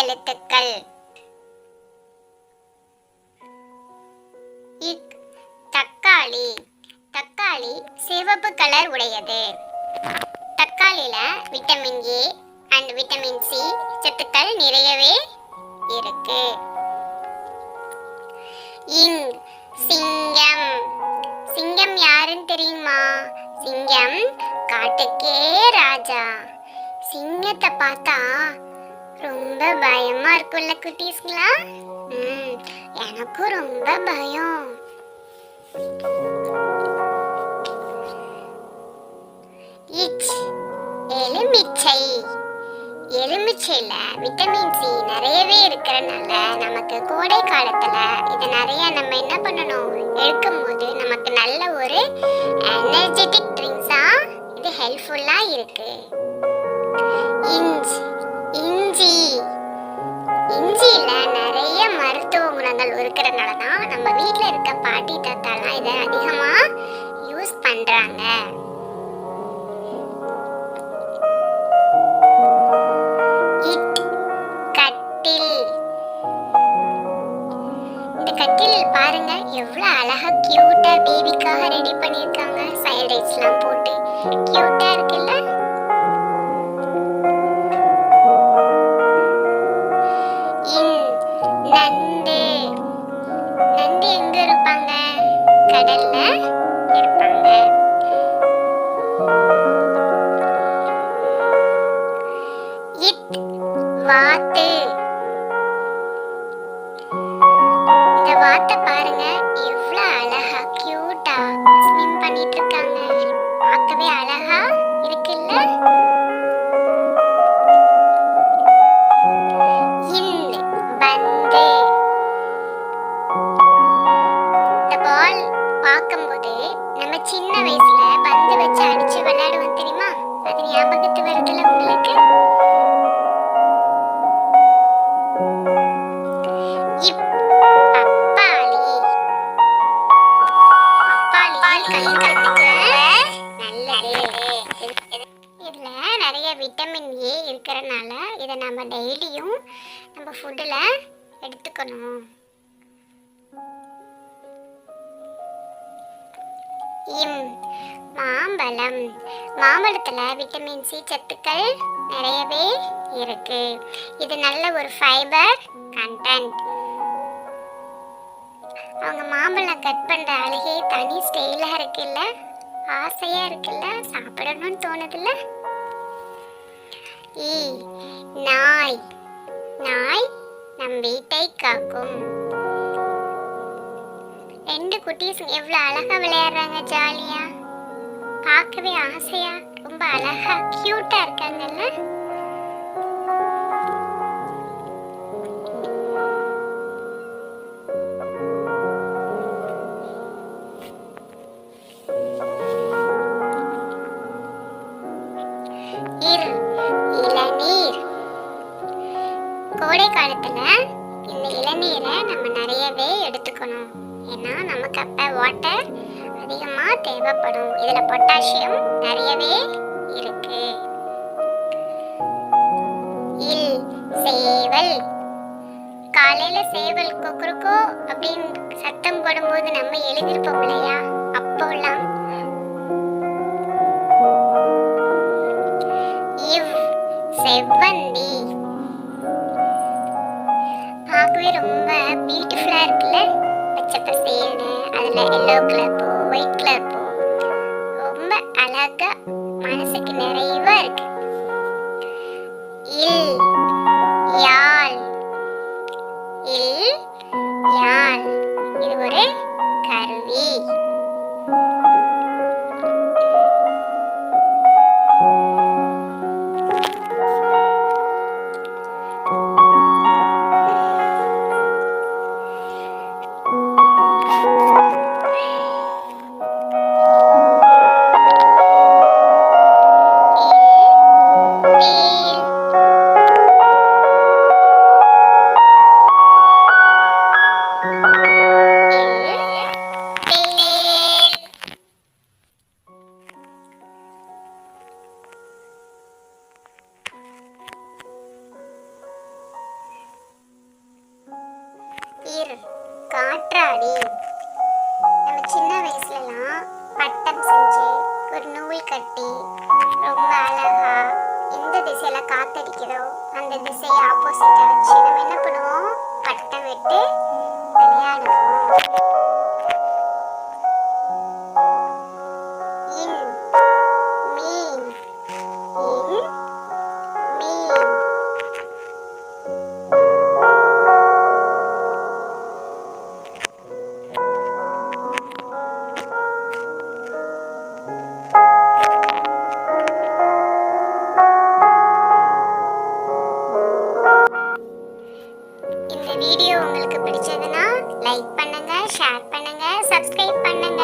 எழுத்துக்கள். இக் தக்காளி. தக்காளி சிவப்பு கலர் உடையது. தக்காளியில vitamin A and vitamin C சத்துக்கள் நிறையவே இருக்கு. இங் சிங்கம். சிங்கம் யாருன்னு தெரியுமா? சிங்கம் காட்டுக்கே ராஜா. சிங்கத்தை பார்த்தா ரொம்ப பயமா இருக்குல்ல குட்டீஸ்களா? எனக்கும் ரொம்ப பயம். எலுமிச்சை. எலுமிச்சையில விட்டமின் சி நிறையவே இருக்கிறனால நமக்கு கோடை காலத்துல இதை நிறைய நம்ம என்ன பண்ணணும், எடுக்கும் போது நமக்கு நல்ல ஒரு எனர்ஜெட்டிக் ட்ரிங்க்ஸா இது ஹெல்ப்ஃபுல்லா இருக்கு. இஞ்சி. இஞ்சி இஞ்சியில நிறைய மருத்துவ குணங்கள் இருக்கிறதுனால தான் நம்ம வீட்டில் இருக்க பாட்டி தாத்தாலாம் இதை அதிகமா யூஸ் பண்றாங்க. கட்டில். இந்த கட்டில் பாருங்க எவ்வளவு அழகா கியூட்டா பேபிக்காக ரெடி பண்ணிருக்காங்க. சைடு லைட்ஸ்லாம் போட்டு கியூட்டா இருக்குல்ல? நண்டு. நண்டு எங்க இருப்பாங்க? கடல்ல இருப்பாங்க. வாத்து. இந்த வாத்தை பாருங்க எவ்வளவு அழகா கியூட்டா ஸ்விம் பண்ணிட்டு இருக்காங்க. பார்க்கவே அழகா இருக்குல்ல? பந்து. இந்த பால் பார்க்கும்போது நம்ம சின்ன வயசுல பந்து வச்சு அடிச்சு விளையாடுவோம் தெரியுமா? அது ஞாபகத்து வருதுல உங்களுக்கு? பப்பாளி. நல்லது. இதுல நிறைய விட்டமின் ஏ இருக்கிறனால இதை நம்ம டெய்லியும் நம்ம ஃபுட்டில் எடுத்துக்கணும். மாம்பழம். மாம்பழத்துல விட்டமின் சி சத்துக்கள் நிறையவே இருக்கு. இது நல்ல ஒரு ஃபைபர் கண்டென்ட். அவங்க மாம்பழம் கட் பண்ற அழகே தனி ஸ்டைலா இருக்குல்ல? ஆசையா இருக்குல்ல? சாப்பிடணும்னு தோணுதுல்ல? நாய். நாய் நம் வீட்டை காக்கும். ரெண்டு குட்டீஸ் எவ்வளவு அழகா விளையாடுறாங்க, ஜாலியா, பார்க்கவே ஆசையா, ரொம்ப அழகா கியூட்டா இருக்காங்கல்ல? இளநீர். கோடை காலத்துல இந்த இளநீரை நம்ம நிறையவே எடுத்துக்கணும். ஏன்னா நமக்கு அப்ப வாட்டர் அதிகமா தேவைப்படும். இதுல பொட்டாசியம் நிறையவே இருக்கு. சேவல். காலையில சேவல் கொக்குருக்கோ அப்படின்னு சத்தம் போடும்போது நம்ம எழுதிருப்போம் இல்லையா? அப்போலாம் செவ்வந்தி. பார்க்கவே ரொம்ப பியூட்டிஃபுல்லா இருக்குல்ல? பச்சை பசேல்னு அதுல எல்லோ கலர் பூ, ஒயிட் கலர் பூ, ரொம்ப அழகா மனசுக்கு நிறைவா இருக்கு. யாழ். யாழ் இது ஒரு கருவி. இர் காற்றாடி. நம்ம சின்ன வயசுலலாம் பட்டம் செஞ்சு ஒரு நூல் கட்டி ரொம்ப அழகா எந்த திசையில காத்தடிக்குதோ அந்த திசையை ஆப்போசிட்டா வச்சு நம்ம என்ன பண்ணுவோம், பட்டம் விட்டு விளையாடுவோம். இன் மீன். இன் மீன். இந்த வீடியோ உங்களுக்கு பிடிச்சதுன்னா லைக் பண்ணுங்க, ஷேர் பண்ணுங்க, சப்ஸ்கிரைப் பண்ணுங்க.